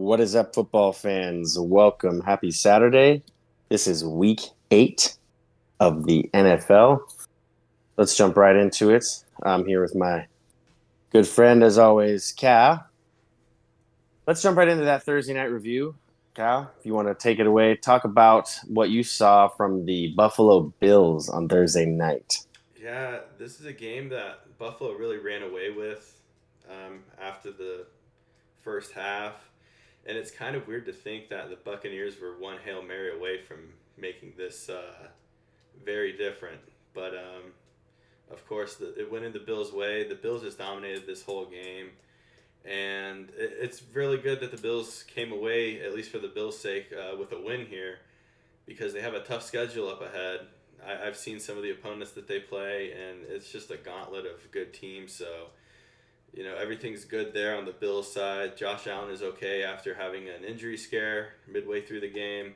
What is up, football fans? Welcome. Happy Saturday. This is week 8 of the NFL. Let's jump right into it. I'm here with my good friend, as always, Cal. Let's jump right into that Thursday night review. Cal, if you want to take it away, talk about what you saw from the Buffalo Bills on Thursday night. Yeah, this is a game that Buffalo really ran away with after the first half. And it's kind of weird to think that the Buccaneers were one Hail Mary away from making this very different. But of course, it went in the Bills' way. The Bills just dominated this whole game. And it's really good that the Bills came away, at least for the Bills' sake, with a win here because they have a tough schedule up ahead. I've seen some of the opponents that they play, and it's just a gauntlet of good teams. So, everything's good there on the Bills side. Josh Allen is okay after having an injury scare midway through the game.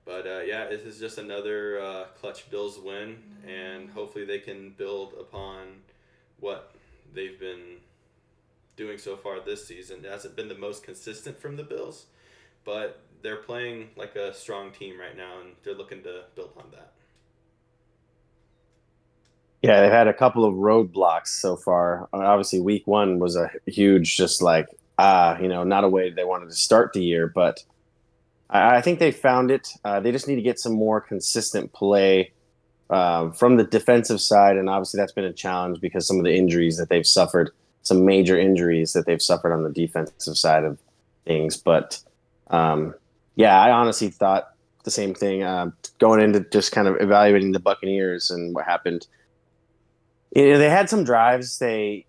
But yeah, this is just another clutch Bills win, and hopefully they can build upon what they've been doing so far this season. It hasn't been the most consistent from the Bills, but they're playing like a strong team right now, and they're looking to build on that. Yeah, they've had a couple of roadblocks so far. Obviously, week 1 was a huge, just like, not a way they wanted to start the year, but I think they found it. They just need to get some more consistent play from the defensive side, and obviously that's been a challenge because some of the injuries that they've suffered, some major injuries that they've suffered on the defensive side of things. But um, yeah, I honestly thought the same thing going into just kind of evaluating the Buccaneers and what happened. They had some drives. They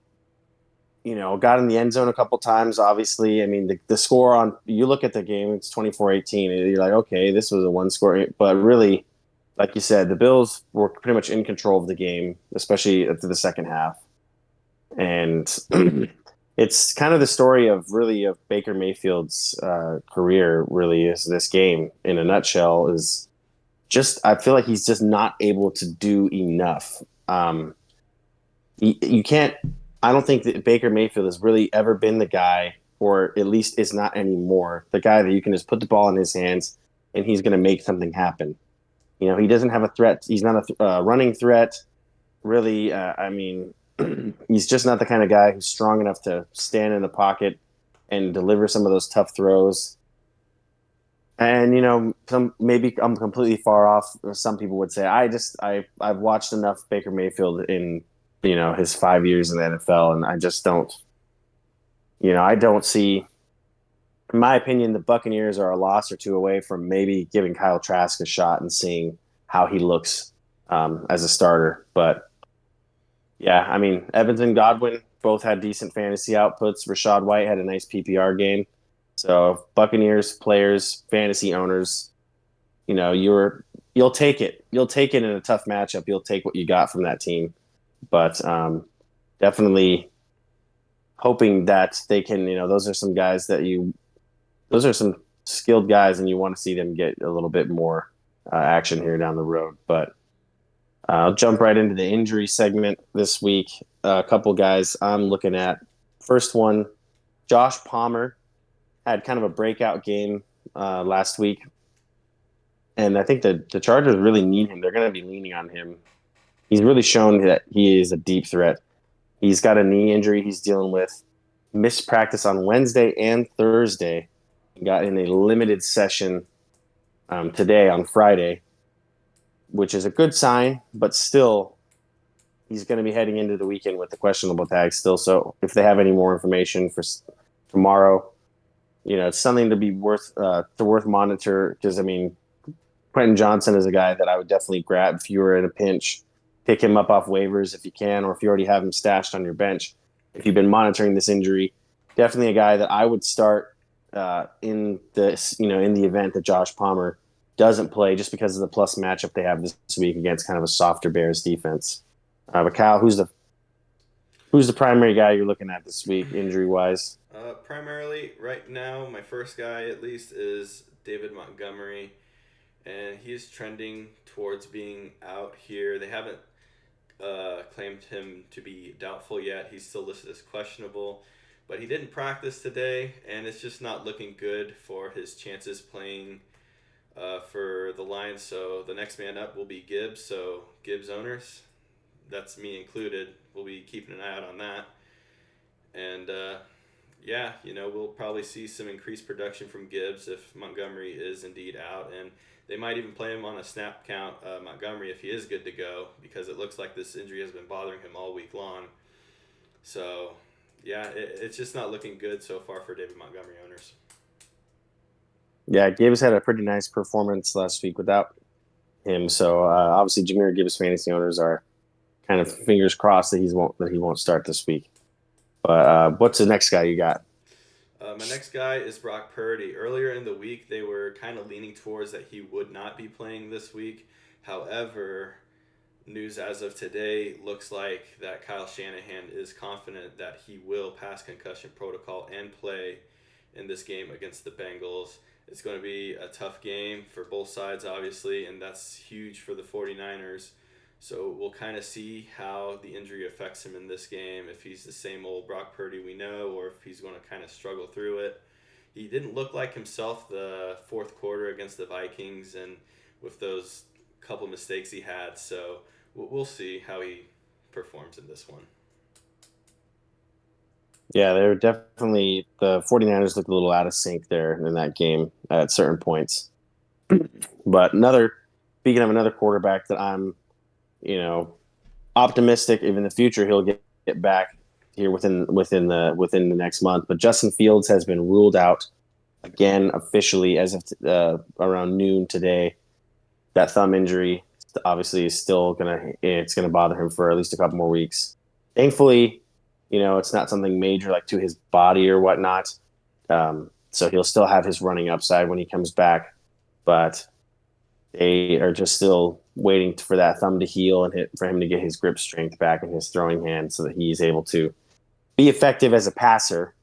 got in the end zone a couple times. Obviously, I mean, the score on you look at the game, it's 24-18. And you're like, okay, this was a one score, but really, like you said, the Bills were pretty much in control of the game, especially after the second half. And it's kind of the story of Baker Mayfield's career. Really, is this game in a nutshell? Is just I feel like he's just not able to do enough. You can't. I don't think that Baker Mayfield has really ever been the guy, or at least is not anymore, the guy that you can just put the ball in his hands and he's going to make something happen. He doesn't have a threat. He's not a running threat, really. I mean, he's just not the kind of guy who's strong enough to stand in the pocket and deliver some of those tough throws. And some maybe I'm completely far off. Some people would say I've watched enough Baker Mayfield in his 5 years in the NFL, and I just don't. I don't see. In my opinion, the Buccaneers are a loss or two away from maybe giving Kyle Trask a shot and seeing how he looks as a starter. But yeah, I mean, Evans and Godwin both had decent fantasy outputs. Rashad White had a nice PPR game. So Buccaneers players, fantasy owners, you'll take it. You'll take it in a tough matchup. You'll take what you got from that team. But definitely hoping that they can. Those are some guys those are some skilled guys, and you want to see them get a little bit more action here down the road. But I'll jump right into the injury segment this week. A couple guys I'm looking at. First one, Josh Palmer had kind of a breakout game last week, and I think the Chargers really need him. They're going to be leaning on him. He's really shown that he is a deep threat. He's got a knee injury he's dealing with. Missed practice on Wednesday and Thursday. He got in a limited session today on Friday, which is a good sign, but still, he's going to be heading into the weekend with the questionable tag still. So if they have any more information for tomorrow, it's something to be worth monitor because I mean, Quentin Johnson is a guy that I would definitely grab if you were in a pinch. Pick him up off waivers if you can, or if you already have him stashed on your bench. If you've been monitoring this injury, definitely a guy that I would start in the event that Josh Palmer doesn't play, just because of the plus matchup they have this week against kind of a softer Bears defense. But Kyle, who's the primary guy you're looking at this week, injury wise? Primarily, right now, my first guy at least is David Montgomery, and he's trending towards being out here. They haven't claimed him to be doubtful yet. He's still listed as questionable, but he didn't practice today, and it's just not looking good for his chances playing for the Lions. So the next man up will be Gibbs. So Gibbs owners, that's me included, we'll be keeping an eye out on that. And yeah, we'll probably see some increased production from Gibbs if Montgomery is indeed out, and they might even play him on a snap count, Montgomery, if he is good to go, because it looks like this injury has been bothering him all week long. So, yeah, it's just not looking good so far for David Montgomery owners. Yeah, Gibbs had a pretty nice performance last week without him. So obviously, Jameer Gibbs fantasy owners are kind of fingers crossed that he won't start this week. But what's the next guy you got? My next guy is Brock Purdy. Earlier in the week, they were kind of leaning towards that he would not be playing this week. However, news as of today looks like that Kyle Shanahan is confident that he will pass concussion protocol and play in this game against the Bengals. It's going to be a tough game for both sides, obviously, and that's huge for the 49ers. So we'll kind of see how the injury affects him in this game, if he's the same old Brock Purdy we know, or if he's going to kind of struggle through it. He didn't look like himself the fourth quarter against the Vikings and with those couple mistakes he had. So we'll see how he performs in this one. Yeah, they're definitely the 49ers looked a little out of sync there in that game at certain points. But speaking of another quarterback that I'm, you know, optimistic even in the future he'll get back here within the next month. But Justin Fields has been ruled out again officially as of around noon today. That thumb injury obviously is still gonna bother him for at least a couple more weeks. Thankfully, it's not something major like to his body or whatnot. So he'll still have his running upside when he comes back, but they are just still waiting for that thumb to heal and for him to get his grip strength back in his throwing hand so that he's able to be effective as a passer.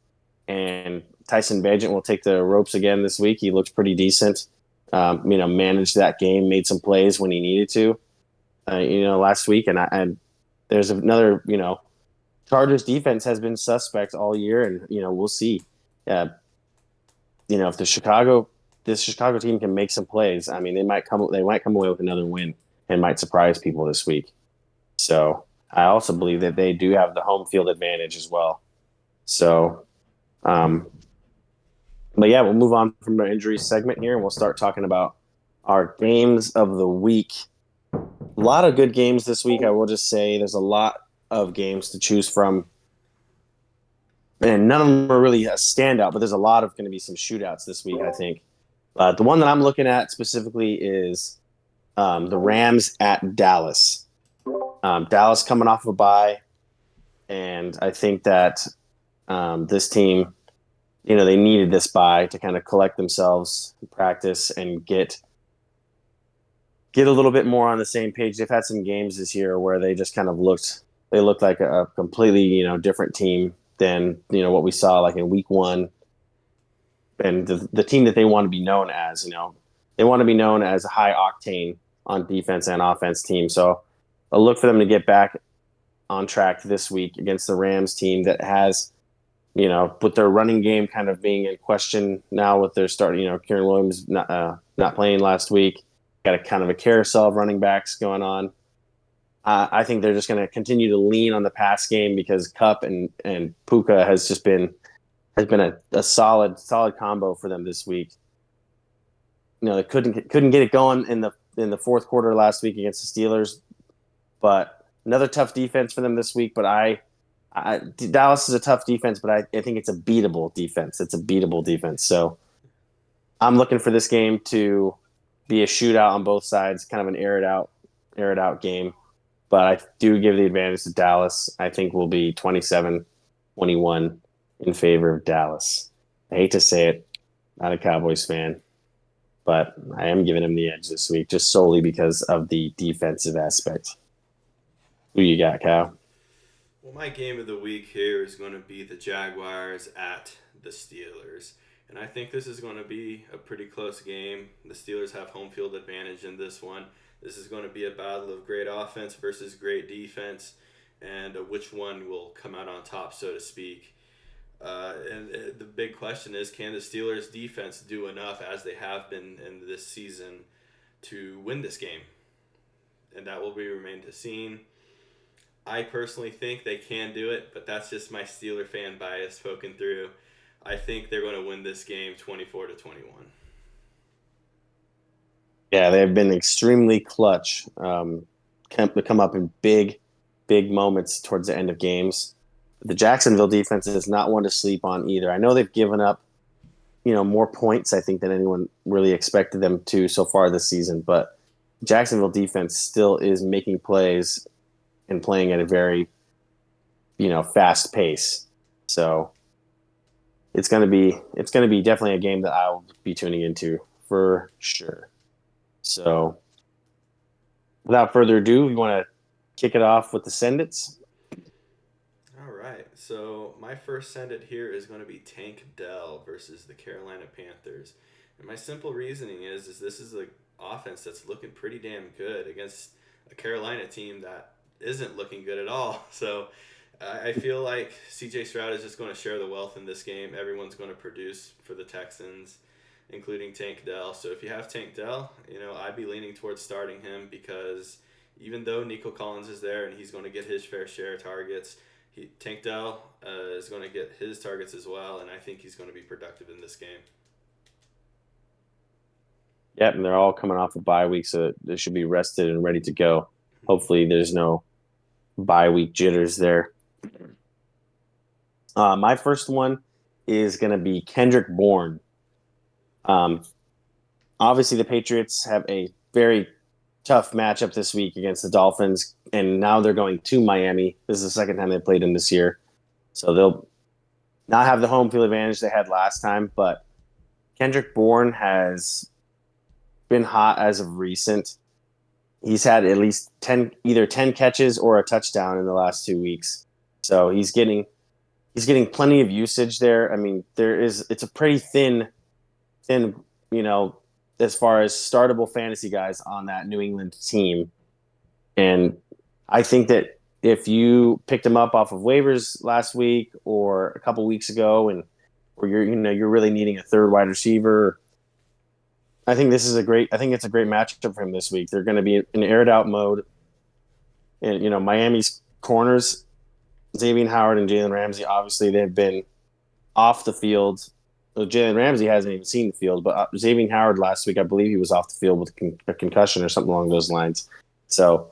And Tyson Bagent will take the ropes again this week. He looks pretty decent. Managed that game, made some plays when he needed to. Last week, and there's another. Chargers defense has been suspect all year, and we'll see. Uh, if this Chicago team can make some plays, I mean, they might come away with another win and might surprise people this week. So I also believe that they do have the home field advantage as well. So, um, but yeah, we'll move on from our injury segment here, and we'll start talking about our games of the week. A lot of good games this week. I will just say there's a lot of games to choose from, and none of them are really a standout. But there's a lot of going to be some shootouts this week, I think. The one that I'm looking at specifically is the Rams at Dallas. Dallas coming off of a bye, and I think that this team, they needed this bye to kind of collect themselves, practice, and get a little bit more on the same page. They've had some games this year where they just kind of looked like a completely different team than what we saw like in week one, and the team that they want to be known as. They want to be known as a high octane on defense and offense team. So I'll look for them to get back on track this week against the Rams team that has, with their running game kind of being in question now with their starting, Kieran Williams not playing last week. Got a kind of a carousel of running backs going on. I think they're just going to continue to lean on the pass game because Kupp and Puka has been a solid combo for them this week. They couldn't get it going in the fourth quarter last week against the Steelers, but another tough defense for them this week. But Dallas is a tough defense, but I think it's a beatable defense. It's a beatable defense. So I'm looking for this game to be a shootout on both sides, kind of an air it out game. But I do give the advantage to Dallas. I think we'll be 27-21 in favor of Dallas. I hate to say it, not a Cowboys fan, but I am giving him the edge this week just solely because of the defensive aspect. Who you got, Kyle? Well, my game of the week here is going to be the Jaguars at the Steelers. And I think this is going to be a pretty close game. The Steelers have home field advantage in this one. This is going to be a battle of great offense versus great defense, and which one will come out on top, so to speak. And the big question is, can the Steelers defense do enough as they have been in this season to win this game? And that will be remain to seen. I personally think they can do it, but that's just my Steeler fan bias poking through. I think they're going to win this game 24-21. Yeah, they've been extremely clutch. Come up in big moments towards the end of games. The Jacksonville defense is not one to sleep on either. I know they've given up, more points I think than anyone really expected them to so far this season, but Jacksonville defense still is making plays and playing at a very, fast pace. So it's gonna be definitely a game that I'll be tuning into for sure. So without further ado, we want to kick it off with the send its. All right, so my first send it here is going to be Tank Dell versus the Carolina Panthers. And my simple reasoning is this is an offense that's looking pretty damn good against a Carolina team that isn't looking good at all. So I feel like CJ Stroud is just going to share the wealth in this game. Everyone's going to produce for the Texans, including Tank Dell. So if you have Tank Dell, I'd be leaning towards starting him because even though Nico Collins is there and he's going to get his fair share of targets, Tank Dell is going to get his targets as well, and I think he's going to be productive in this game. Yep, and they're all coming off a bye week, so they should be rested and ready to go. Hopefully, there's no bye week jitters there. My first one is going to be Kendrick Bourne. Um, Obviously, the Patriots have a very tough matchup this week against the Dolphins, and now they're going to Miami. This is the second time they played them this year, so they'll not have the home field advantage they had last time. But Kendrick Bourne has been hot as of recent. He's had at least either 10 catches or a touchdown in the last 2 weeks. So he's getting plenty of usage there. I mean, it's a pretty thin, you know, as far as startable fantasy guys on that New England team. And I think that if you picked him up off of waivers last week or a couple weeks ago, and or you're really needing a third wide receiver, I think it's a great matchup for him this week. They're going to be in aired out mode, and Miami's corners, Xavier Howard and Jalen Ramsey. Obviously, they've been off the field. Well, Jalen Ramsey hasn't even seen the field, but Xavier Howard last week, I believe he was off the field with a concussion or something along those lines. So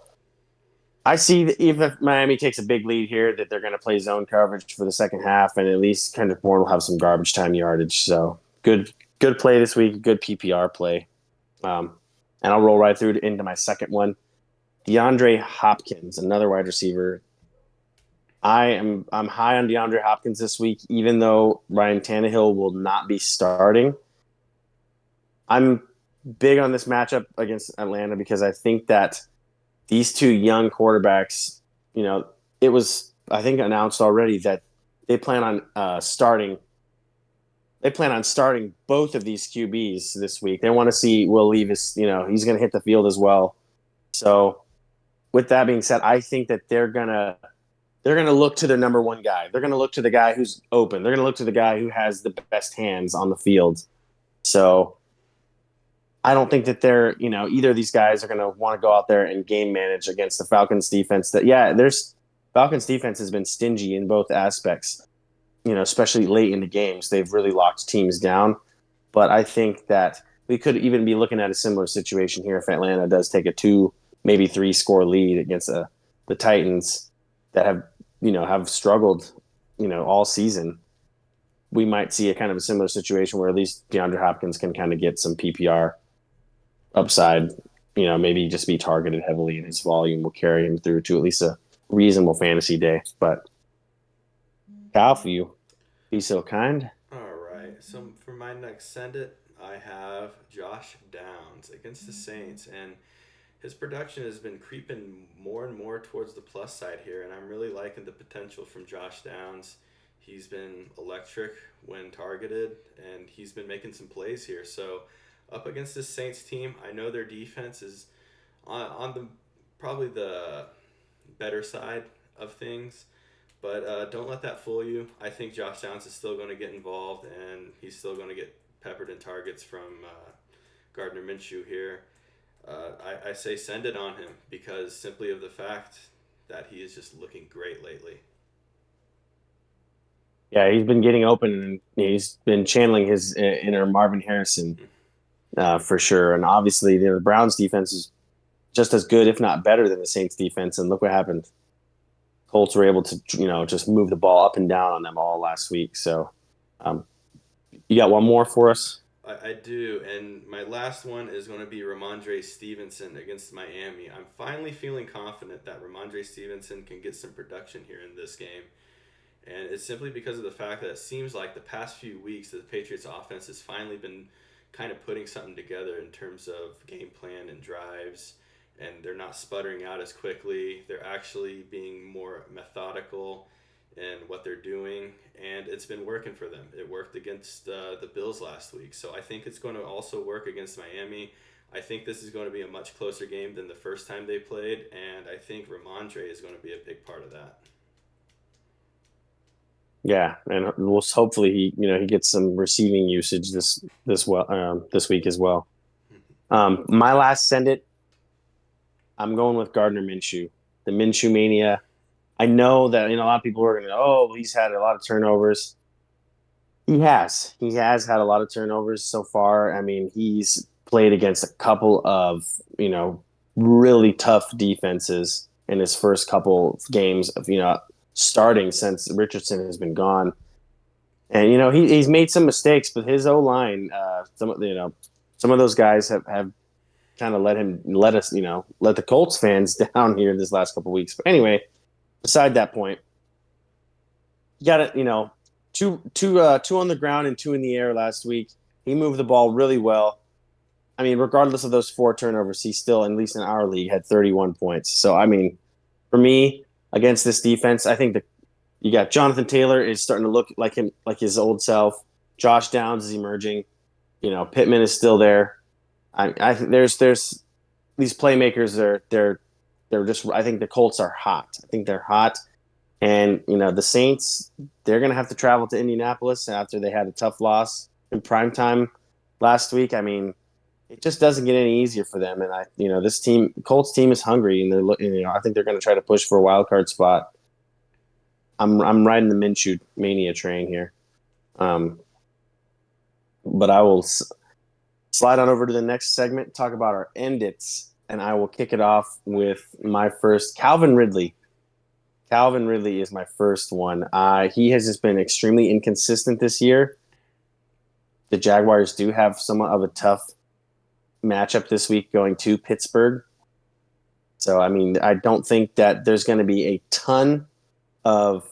I see that even if Miami takes a big lead here, that they're going to play zone coverage for the second half, and at least Kendrick Bourne will have some garbage time yardage. So good play this week, good PPR play. Um, and I'll roll right through into my second one. DeAndre Hopkins, another wide receiver. I'm high on DeAndre Hopkins this week, even though Ryan Tannehill will not be starting. I'm big on this matchup against Atlanta because I think that these two young quarterbacks, it was I think announced already that they plan on starting. They plan on starting both of these QBs this week. They want to see Will Levis. He's going to hit the field as well. So, with that being said, I think that they're gonna look to their number one guy. They're gonna look to the guy who's open. They're gonna look to the guy who has the best hands on the field. So I don't think that either of these guys are gonna want to go out there and game manage against the Falcons defense. There's Falcons defense has been stingy in both aspects. Especially late in the games, they've really locked teams down. But I think that we could even be looking at a similar situation here if Atlanta does take a two, maybe three score lead against the Titans that have struggled, all season. We might see a kind of a similar situation where at least DeAndre Hopkins can kind of get some PPR upside. Maybe just be targeted heavily, and his volume will carry him through to at least a reasonable fantasy day. But Kyle, if you be so kind. All right, so for my next send it, I have Josh Downs against the Saints, and his production has been creeping more and more towards the plus side here, and I'm really liking the potential from Josh Downs. He's been electric when targeted, and he's been making some plays here. So, up against this Saints team, I know their defense is on the probably the better side of things, But don't let that fool you. I think Josh Downs is still going to get involved, and he's still going to get peppered in targets from Gardner Minshew here. I say send it on him because simply of the fact that he is just looking great lately. Yeah, he's been getting open and he's been channeling his inner Marvin Harrison for sure. And obviously, the Browns defense is just as good, if not better, than the Saints defense. And look what happened. Colts were able to, just move the ball up and down on them all last week. So, um, you got one more for us? I do, and my last one is going to be Ramondre Stevenson against Miami. I'm finally feeling confident that Ramondre Stevenson can get some production here in this game. And it's simply because of the fact that it seems like the past few weeks the Patriots offense has finally been kind of putting something together in terms of game plan and drives, and they're not sputtering out as quickly. They're actually being more methodical in what they're doing, and it's been working for them. It worked against the Bills last week, so I think it's going to also work against Miami. I think this is going to be a much closer game than the first time they played, and I think Ramondre is going to be a big part of that. Yeah, and we'll hopefully he gets some receiving usage this week as well. My last send it, I'm going with Gardner Minshew, the Minshew mania. I know that a lot of people are going to go, oh, he's had a lot of turnovers. He has had a lot of turnovers so far. I mean, he's played against a couple of really tough defenses in his first couple of games of starting since Richardson has been gone. And he's made some mistakes, but his O line, some of those guys have kind of let the Colts fans down here this last couple of weeks. But anyway, beside that point, you got it. Two on the ground and two in the air last week. He moved the ball really well. I mean, regardless of those four turnovers, he still, at least in our league, had 31 points. So I mean, for me, against this defense, I think that you got Jonathan Taylor is starting to look like him, like his old self. Josh Downs is emerging. Pittman is still there. I think there's these playmakers are they're just. I think the Colts are hot. I think they're hot, and the Saints, they're gonna have to travel to Indianapolis after they had a tough loss in prime time last week. I mean, it just doesn't get any easier for them. And this team, Colts team, is hungry, and they're looking. I think they're going to try to push for a wild card spot. I'm riding the Minshew mania train here. Um, but I will slide on over to the next segment, talk about our end its, and I will kick it off with my first Calvin Ridley. Calvin Ridley is my first one. He has just been extremely inconsistent this year. The Jaguars do have somewhat of a tough matchup this week going to Pittsburgh. So, I mean, I don't think that there's going to be a ton of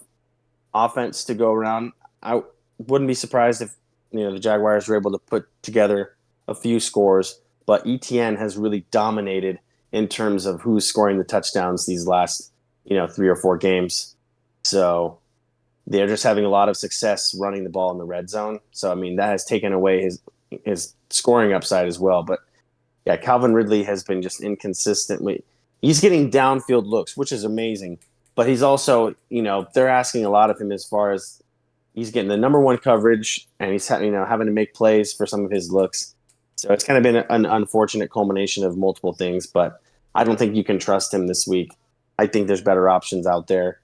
offense to go around. I wouldn't be surprised if the Jaguars were able to put together a few scores, but ETN has really dominated in terms of who's scoring the touchdowns these last 3 or 4 games. So they're just having a lot of success running the ball in the red zone. So I mean that has taken away his scoring upside as well. But yeah, Calvin Ridley has been just inconsistently. He's getting downfield looks, which is amazing. But he's also, they're asking a lot of him as far as he's getting the number one coverage, and he's having to make plays for some of his looks. So it's kind of been an unfortunate culmination of multiple things. But I don't think you can trust him this week. I think there's better options out there.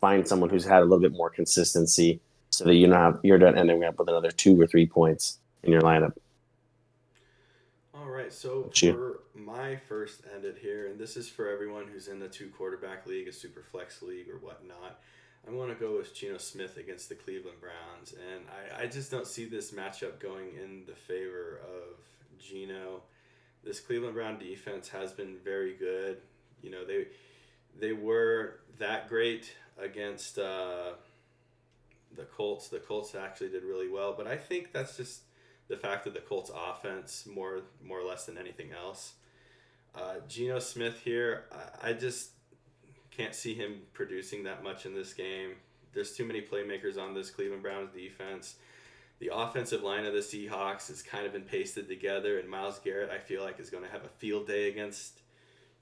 Find someone who's had a little bit more consistency, so that you're not ending up with another 2 or 3 points in your lineup. All right, so But you, for my first ended here, and this is for everyone who's in the two quarterback league, a super flex league, or whatnot. I'm going to go with Geno Smith against the Cleveland Browns, and I just don't see this matchup going in the favor of Geno. This Cleveland Brown defense has been very good. They were that great against the Colts. The Colts actually did really well, but I think that's just the fact of the Colts offense more or less than anything else. Geno Smith here, I just can't see him producing that much in this game. There's too many playmakers on this Cleveland Browns defense. The offensive line of the Seahawks has kind of been pasted together, and Myles Garrett, I feel like, is going to have a field day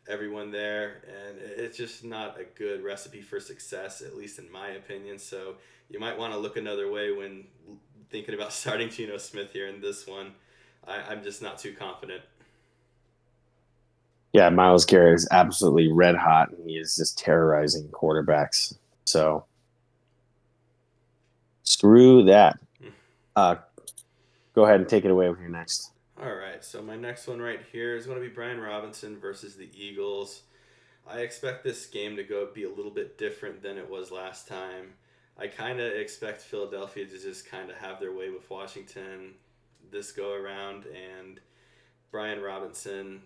everyone there, and it's just not a good recipe for success, at least in my opinion. So you might want to look another way when thinking about starting Geno Smith here in this one. I'm just not too confident. Yeah, Miles Garrett is absolutely red hot, and he is just terrorizing quarterbacks. So screw that. Uh, Go ahead and take it away with your next. All right, so my next one right here is going to be Brian Robinson versus the Eagles. I expect this game to go be a little bit different than it was last time. I kind of expect Philadelphia to just kind of have their way with Washington this go around, and Brian Robinson,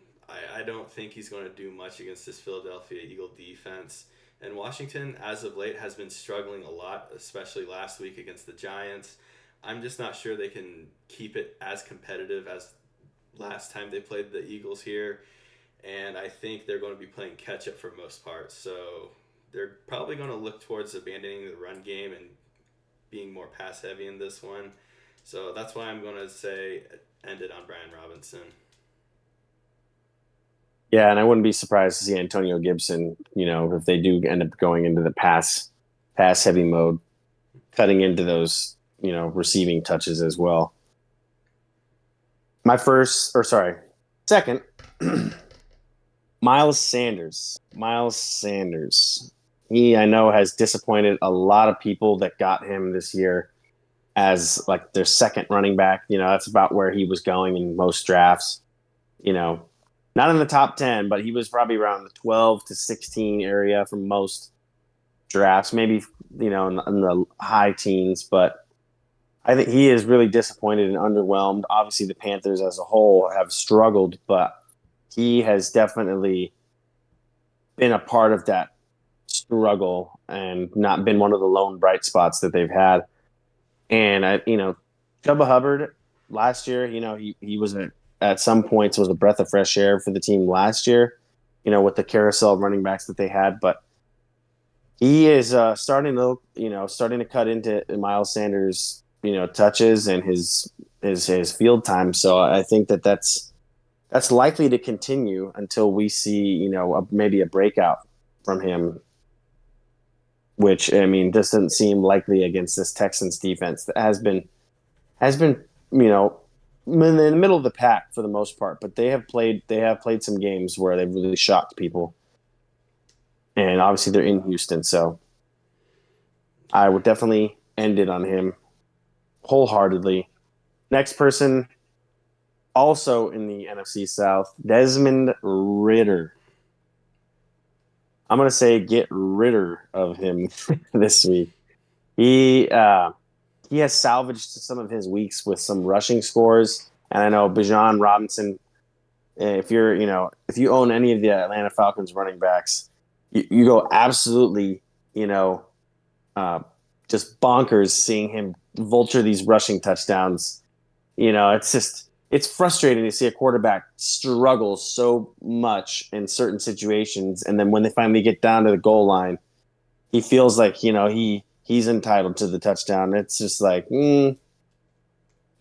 I don't think he's going to do much against this Philadelphia Eagle defense. And Washington, as of late, has been struggling a lot, especially last week against the Giants. I'm just not sure they can keep it as competitive as last time they played the Eagles here. And I think they're going to be playing catch up for most parts. So they're probably going to look towards abandoning the run game and being more pass heavy in this one. So that's why I'm going to say end it on Brian Robinson. Yeah, and I wouldn't be surprised to see Antonio Gibson, if they do end up going into the pass heavy mode, cutting into those, receiving touches as well. My first, or sorry, second, Miles Sanders. Miles Sanders. He, I know, has disappointed a lot of people that got him this year as like their second running back. That's about where he was going in most drafts. You know, Not in the top 10, but he was probably around the 12 to 16 area for most drafts, maybe, in the high teens. But I think he is really disappointed and underwhelmed. Obviously, the Panthers as a whole have struggled, but he has definitely been a part of that struggle and not been one of the lone bright spots that they've had. And Chuba Hubbard last year, he was at some points was a breath of fresh air for the team last year, with the carousel of running backs that they had. But he is starting to cut into Miles Sanders, touches and his field time. So I think that's likely to continue until we see, maybe a breakout from him, which I mean, doesn't seem likely against this Texans defense that has been in the middle of the pack for the most part, but they have played some games where they've really shocked people, and obviously they're in Houston, so I would definitely end it on him wholeheartedly. Next person, also in the NFC South, Desmond Ritter. I'm gonna say get rid of him this week. He uh, he has salvaged some of his weeks with some rushing scores, and I know Bijan Robinson. If you own any of the Atlanta Falcons running backs, you go absolutely, you know, uh, just bonkers seeing him vulture these rushing touchdowns. It's frustrating to see a quarterback struggle so much in certain situations, and then when they finally get down to the goal line, he feels like he's entitled to the touchdown. It's just like, Bijan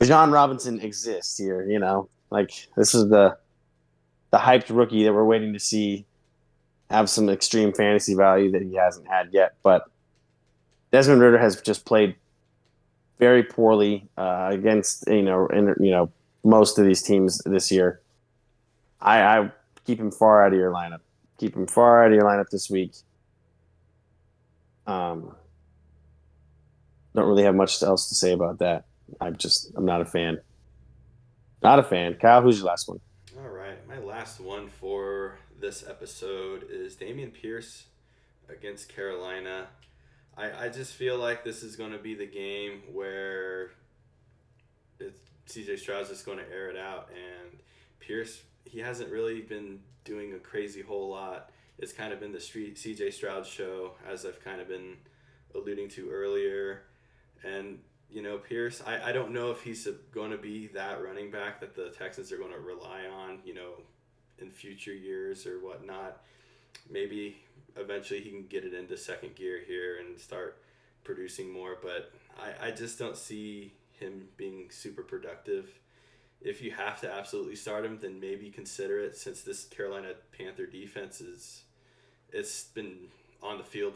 Robinson exists here. Like this is the hyped rookie that we're waiting to see have some extreme fantasy value that he hasn't had yet. But Desmond Ritter has just played very poorly against most of these teams this year. I keep him far out of your lineup. Keep him far out of your lineup this week. Um, don't really have much else to say about that. I'm not a fan. Not a fan. Kyle, who's your last one? All right, my last one for this episode is Damian Pierce against Carolina. I just feel like this is going to be the game where CJ Stroud's just going to air it out, and Pierce, he hasn't really been doing a crazy whole lot. It's kind of been the street CJ Stroud show, as I've kind of been alluding to earlier. And, Pierce, I don't know if he's going to be that running back that the Texans are going to rely on, in future years or whatnot. Maybe eventually he can get it into second gear here and start producing more, but I just don't see him being super productive if you have to absolutely start him, then maybe consider it, since this Carolina Panther defense it's been on the field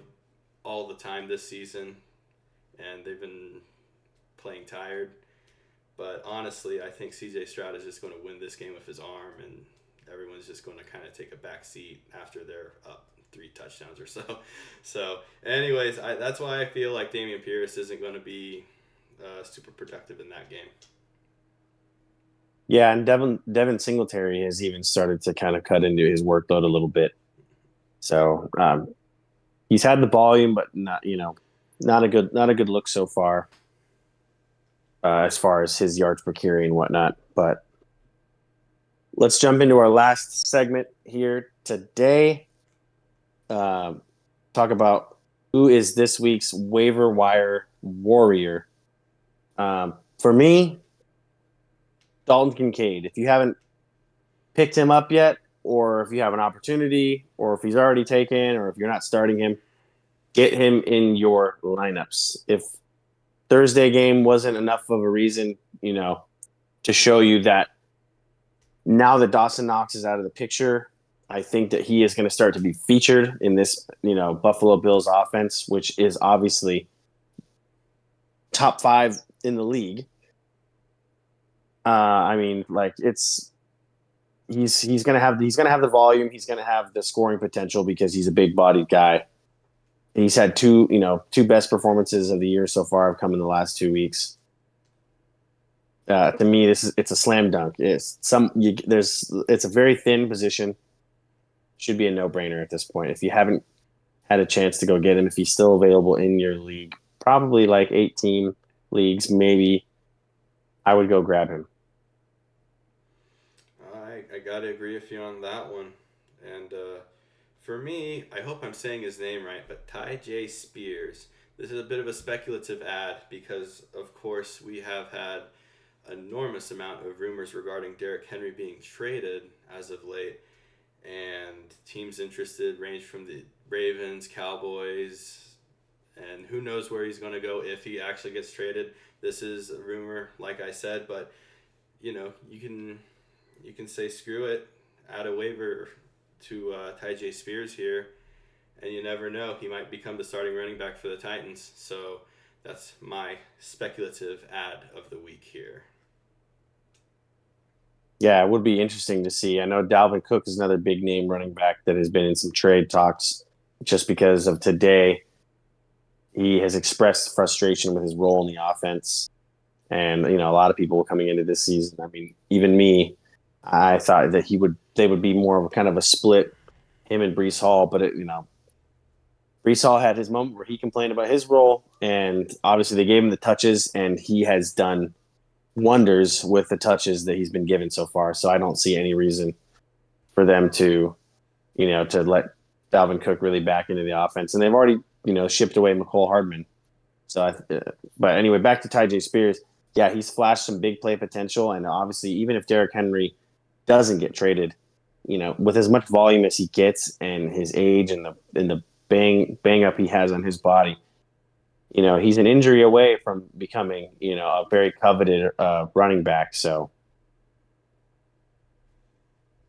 all the time this season, and they've been playing tired. But honestly, I think CJ Stroud is just going to win this game with his arm, and everyone's just going to kind of take a back seat after they're up 3 touchdowns or so. So, anyways, that's why I feel like Damian Pierce isn't going to be super productive in that game. Yeah, and Devin Singletary has even started to kind of cut into his workload a little bit. So he's had the volume, but not not a good look so as far as his yards per carry and whatnot. But let's jump into our last segment here today. Um, Talk about who is this week's waiver wire warrior. For me, Dalton Kincaid. If you haven't picked him up yet, or if you have an opportunity, or if he's already taken, or if you're not starting him, get him in your lineups. If Thursday game wasn't enough of a reason, to show you that now that Dawson Knox is out of the picture, I think that he is going to start to be featured in this, Buffalo Bills offense, which is obviously top 5 in the league. I mean, like he's gonna have the volume, he's gonna have the scoring potential because he's a big bodied guy. He's had two best performances of the year so far have come in the last 2 weeks. To me, it's a slam dunk. It's a very thin position. Should be a no brainer at this point. If you haven't had a chance to go get him, if he's still available in your league, probably like 8 team leagues, maybe I would go grab him. I got to agree with you on that one. And for me, I hope I'm saying his name right, but Ty J. Spears. This is a bit of a speculative ad because, of course, we have had enormous amount of rumors regarding Derrick Henry being traded as of late, and teams interested range from the Ravens, Cowboys, and who knows where he's going to go if he actually gets traded. This is a rumor, like I said, but you can say screw it, add a waiver to Ty J. Spears here, and you never know, he might become the starting running back for the Titans. So that's my speculative ad of the week here. Yeah, it would be interesting to see. I know Dalvin Cook is another big name running back that has been in some trade talks just because of today. He has expressed frustration with his role in the offense. And, a lot of people were coming into this season. I mean, even me, I thought that they would be more of a kind of a split, him and Brees Hall. But Brees Hall had his moment where he complained about his role, and obviously they gave him the touches, and he has done wonders with the touches that he's been given so far. So I don't see any reason for them to let Dalvin Cook really back into the offense. And they've already, shipped away McCole Hardman. But anyway, back to Ty J. Spears. Yeah, he's flashed some big play potential, and obviously, even if Derrick Henry doesn't get traded, with as much volume as he gets and his age and the bang up he has on his body, he's an injury away from becoming, a very coveted running back. So,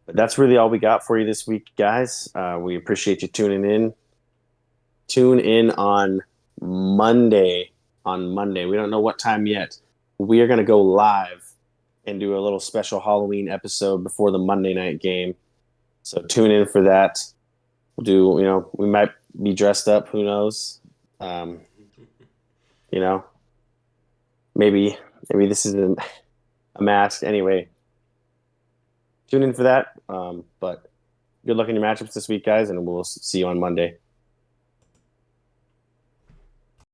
but that's really all we got for you this week, guys. We appreciate you tuning in. Tune in on Monday. On Monday, we don't know what time yet. We are going to go live and do a little special Halloween episode before the Monday night game. So tune in for that. We'll do, we might be dressed up. Who knows? You know, maybe this is a mask. Anyway, tune in for that. But good luck in your matchups this week, guys, and we'll see you on Monday.